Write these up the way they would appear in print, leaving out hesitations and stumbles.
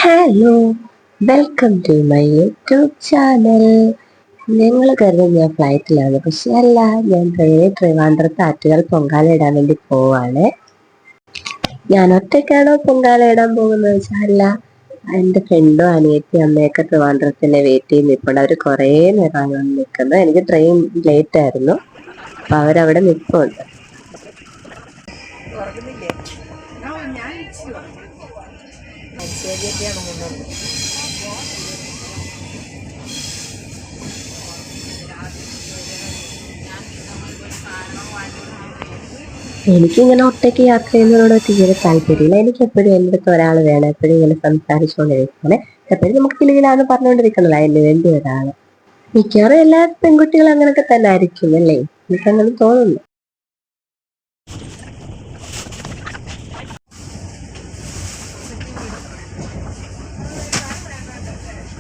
Hello, welcome to my YouTube channel. നിങ്ങൾ കരുതും ഞാൻ ഫ്ലൈറ്റിലാണ്, പക്ഷെ അല്ല, ഞാൻ ട്രിവാൻഡ്രത്ത് ആറ്റുകാൽ പൊങ്കാല ഇടാൻ വേണ്ടി പോവാണ്. ഞാൻ ഒറ്റയ്ക്കാണോ പൊങ്കാല ഇടാൻ പോകുന്നത് വെച്ചാൽ അല്ല, എൻ്റെ ഫ്രണ്ടും അനിയത്തിയും അമ്മയൊക്കെ ട്രിവാൻഡ്രത്തിനെ വെയിറ്റ് ചെയ്ത് നിൽപ്പുണ്ട്. അവർ കുറേ നേരമായി വന്ന് നിൽക്കുന്നത്. എനിക്ക് ട്രെയിൻ ലേറ്റ് ആയിരുന്നു, അപ്പൊ അവരവിടെ നിൽപ്പുണ്ട്. എനിക്കിങ്ങനെ ഒറ്റയ്ക്ക് യാത്ര ചെയ്യുന്നതിനോട് തീരെ താല്പര്യമില്ല. എനിക്ക് എപ്പോഴും എൻ്റെ അടുത്ത് ഒരാൾ വേണം, എപ്പോഴും ഇങ്ങനെ സംസാരിച്ചുകൊണ്ടിരിക്കണേ. എപ്പോഴും നമുക്ക് കിലുകിലാന്ന് പറഞ്ഞുകൊണ്ടിരിക്കണല്ലോ അതിന് വേണ്ടി ഒരാൾ. മിക്കവാറും എല്ലാ പെൺകുട്ടികളും അങ്ങനെയൊക്കെ തന്നെ ആയിരിക്കും അല്ലേ? എനിക്കങ്ങനെ തോന്നുന്നു.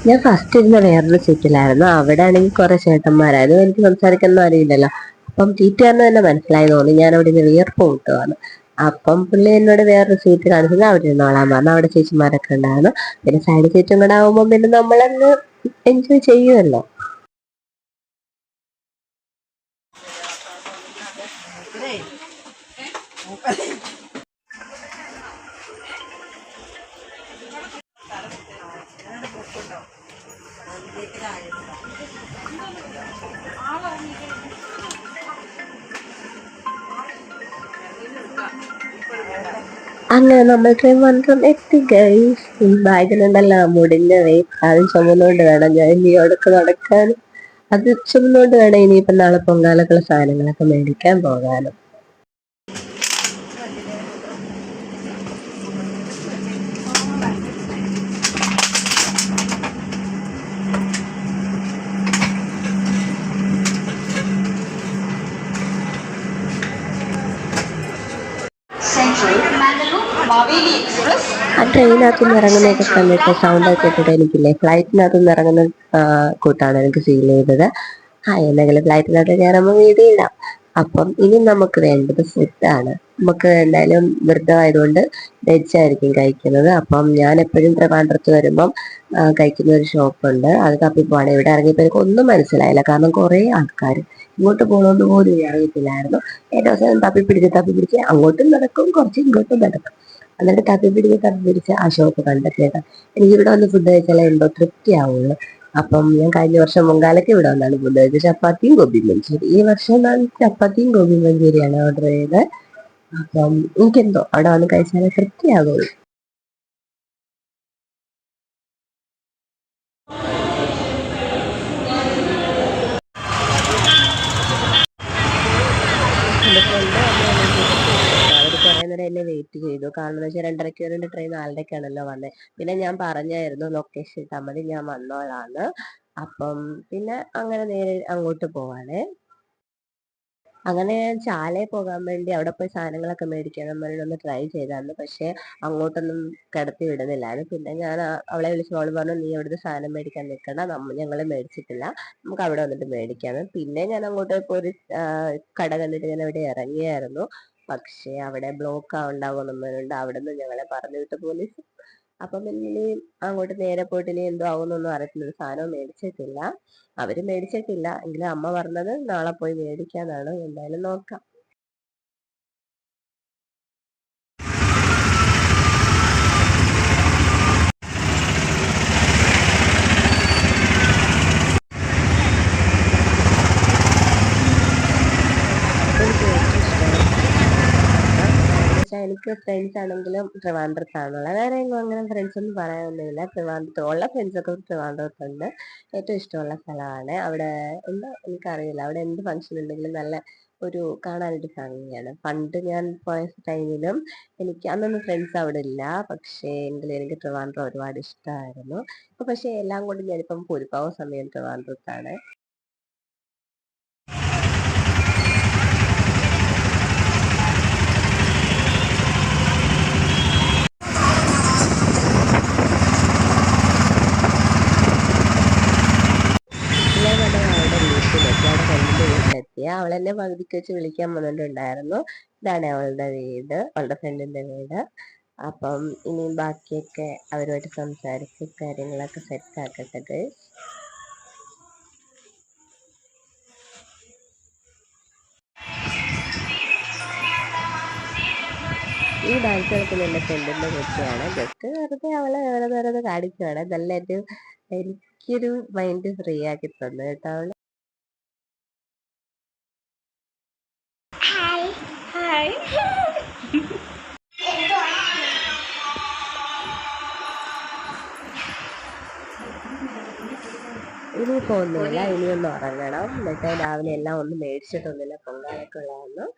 ഞാൻ ഫസ്റ്റ് ഇരുന്ന വേറൊരു സീറ്റിലായിരുന്നു. അവിടെ ആണെങ്കിൽ കുറെ ചേട്ടന്മാരായിരുന്നു, എനിക്ക് സംസാരിക്കാനൊന്നും അറിയില്ലല്ലോ. അപ്പം ടീച്ചറിന് തന്നെ മനസ്സിലായി തോന്നി ഞാൻ അവിടെ നിന്ന് വിയർപ്പ് മുട്ടുവാണ്. അപ്പം പുള്ളി എന്നോട് വേറൊരു സീറ്റ് കാണിച്ചത് അവിടെ ഇരുന്നോളാൻ പറഞ്ഞു. അവിടെ ചേച്ചിമാരൊക്കെ ഉണ്ടായിരുന്നു. പിന്നെ സൈഡ് സീറ്റും കൂടെ ആവുമ്പോൾ പിന്നെ നമ്മളങ്ങ് എൻജോയ് ചെയ്യുമല്ലോ. അങ്ങനെ നമ്മൾ ട്രിവാൻഡ്രം എത്തി ഗൈസ്. ഈ ബാഗിലുണ്ടല്ലോ മുടിഞ്ഞ വെയിറ്റ് അത് ചുമന്നുകൊണ്ട് വേണം ഞാൻ ഇനി അവിടേക്ക് നടക്കാനും. അത് ചുമന്നുകൊണ്ട് വേണം ഇനിയിപ്പം നാളെ പൊങ്കാലക്കുള്ള സാധനങ്ങളൊക്കെ മേടിക്കാൻ പോകാനും. ആ ട്രെയിനകത്തുനിന്ന് ഇറങ്ങുന്നതൊക്കെ കണ്ടിട്ട് സൗണ്ട് ഒക്കെ കേട്ടിട്ട് എനിക്കില്ലേ ഫ്ലൈറ്റിനകത്തുനിന്ന് ഇറങ്ങുന്ന കൂട്ടാണ് എനിക്ക് ഫീൽ ചെയ്തത്. എന്തെങ്കിലും ഫ്ലൈറ്റിനകത്ത് കയറുമ്പോൾ വീഡിയോ ഇടാം. അപ്പം ഇനി നമുക്ക് വേണ്ടത് ഫുഡാണ്. നമുക്ക് എന്തായാലും വ്രതമായതുകൊണ്ട് വെജ് ആയിരിക്കും കഴിക്കുന്നത്. അപ്പം ഞാൻ എപ്പോഴും ട്രിവാൻഡ്രത്ത് വരുമ്പം കഴിക്കുന്ന ഒരു ഷോപ്പുണ്ട്, അത് തപ്പിപ്പോവാണ്. ഇവിടെ ഇറങ്ങിയപ്പോൾ എനിക്ക് ഒന്നും മനസ്സിലായില്ല, കാരണം കുറേ ആൾക്കാർ. ഇങ്ങോട്ട് പോകണമെന്ന് പോലും അറിയത്തില്ലായിരുന്നു. ഏറ്റവും അവസാനം തപ്പിപ്പിടിച്ച് അങ്ങോട്ടും നടക്കും, കുറച്ച് ഇങ്ങോട്ടും നടക്കും. എന്നിട്ട് തപ്പിപ്പിടിച്ച് ആ ഷോപ്പ് കണ്ടെത്തിയത്. എനിക്കിവിടെ വന്ന് ഫുഡ് കഴിച്ചാലേ എന്തോ തൃപ്തിയാവുള്ളൂ. അപ്പം ഞാൻ കഴിഞ്ഞ വർഷം പൊങ്കാലയ്ക്ക് ഇവിടെ വന്നാണ് ഫുഡ് കഴിച്ചത്, ചപ്പാത്തിയും ഗോബി മഞ്ചൂരി. ഈ വർഷം ഞാൻ ചപ്പാത്തിയും ഗോബി മഞ്ചൂരിയാണ് ഓർഡർ ചെയ്തത്. അപ്പം എനിക്കെന്തോ അവിടെ വന്ന് കഴിച്ചാലേ തൃപ്തിയാകുള്ളൂ. അവർ കുറെ നേരം എന്നെ വെയിറ്റ് ചെയ്തു. കാരണം എന്ന് വെച്ചാൽ 2:30 വരെ ട്രെയിൻ 4:30ക്കാണല്ലോ വന്നത്. പിന്നെ ഞാൻ പറഞ്ഞായിരുന്നു ലൊക്കേഷൻ ഇട്ടാൽ മതി, ഞാൻ വന്നോളാന്ന്. അപ്പം പിന്നെ അങ്ങനെ നേരെ അങ്ങോട്ട് പോവാണേ. അങ്ങനെ ഞാൻ ചാലയിൽ പോകാൻ വേണ്ടി അവിടെ പോയി സാധനങ്ങളൊക്കെ മേടിക്കണം ഒന്ന് ട്രൈ ചെയ്തായിരുന്നു. പക്ഷെ അങ്ങോട്ടൊന്നും കിടത്തി വിടുന്നില്ലായിരുന്നു. പിന്നെ ഞാൻ അവളെ വിളിച്ച് അവള് പറഞ്ഞു, നീ അവിടുത്തെ സാധനം മേടിക്കാൻ നിൽക്കണ്ട, ഞങ്ങൾ മേടിച്ചിട്ടില്ല, നമുക്ക് അവിടെ വന്നിട്ട് മേടിക്കാന്ന്. പിന്നെ ഞാൻ അങ്ങോട്ട് പോയി ഒരു കട കണ്ടിട്ട് ഞാൻ അവിടെ ഇറങ്ങിയായിരുന്നു. പക്ഷെ അവിടെ ബ്ലോക്ക് ഉണ്ടാകുമെന്നും പറഞ്ഞുകൊണ്ട് അവിടെ നിന്ന് ഞങ്ങളെ പറഞ്ഞു വിട്ട പോലീസ്. അപ്പം ഇനി അങ്ങോട്ട് നേരെ പോയിട്ട് ഇനി എന്തോ ആവുമെന്നൊന്നും അറിയത്തില്ല. സാധനം മേടിച്ചിട്ടില്ല, അവര് മേടിച്ചിട്ടില്ല. എങ്കിലും അമ്മ പറഞ്ഞത് നാളെ പോയി മേടിക്കാന്നാണ്. എന്തായാലും നോക്കാം. എനിക്ക് ഫ്രണ്ട്സ് ആണെങ്കിലും ട്രിവാൻഡ്രത്താണുള്ളത്. വേറെ എങ്ങും അങ്ങനെ ഫ്രണ്ട്സ് ഒന്നും പറയാനൊന്നുമില്ല. ട്രിവാൻഡ്രത്തുള്ള ഫ്രണ്ട്സൊക്കെ ട്രിവാൻഡ്രത്തുണ്ട്. ഏറ്റവും ഇഷ്ടമുള്ള സ്ഥലമാണ് അവിടെ. എന്താ എനിക്കറിയില്ല, അവിടെ എന്ത് ഫംഗ്ഷൻ ഉണ്ടെങ്കിലും നല്ല ഒരു കാണാനൊരു ഭംഗിയാണ്. പണ്ട് ഞാൻ പോയ ടൈമിലും എനിക്ക് അന്നൊന്നും ഫ്രണ്ട്സ് അവിടെ ഇല്ല, പക്ഷേ എങ്കിലും എനിക്ക് ട്രിവാൻഡ്രം ഒരുപാട് ഇഷ്ടമായിരുന്നു. ഇപ്പൊ പക്ഷേ എല്ലാം കൊണ്ടും ഞാനിപ്പം ഭൂരിഭാഗം സമയം ട്രിവാൻഡ്രത്താണ്. അവളെന്നെ പകുതിക്ക് വെച്ച് വിളിക്കാൻ വന്നിട്ടുണ്ടായിരുന്നു. ഇതാണ് അവളുടെ വീട്, അവളുടെ ഫ്രണ്ടിന്റെ വീട്. അപ്പം ഇനി ബാക്കിയൊക്കെ അവരുമായിട്ട് സംസാരിച്ച് കാര്യങ്ങളൊക്കെ സെറ്റ് ആക്കട്ടെ ഗൈസ്. ഈ ഡാൻസ് കളിക്കുന്ന എൻ്റെ ഫ്രണ്ടിൻ്റെ കുട്ടിയാണ്. ജസ്റ്റ് വെറുതെ അവളെ വെറുതെ കാണിക്കുവാണ്. എനിക്കൊരു മൈൻഡ് ഫ്രീ ആക്കി തന്നു കേട്ടോ അവള്. Hi hi. ഇനിയിപ്പോ ഒന്നുമില്ല, ഇനിയൊന്ന് ഉറങ്ങണം. എന്നിട്ട് രാവിലെ എല്ലാം ഒന്നും മേടിച്ചിട്ടൊന്നുമില്ല, പൊങ്കാലൊക്കെ ഉള്ളതൊന്നും.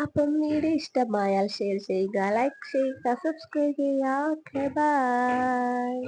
അപ്പം വീഡിയോ ഇഷ്ടമായാൽ ഷെയർ ചെയ്യുക, ലൈക്ക് ചെയ്യുക, സബ്സ്ക്രൈബ് ചെയ്യുക. Okay bye.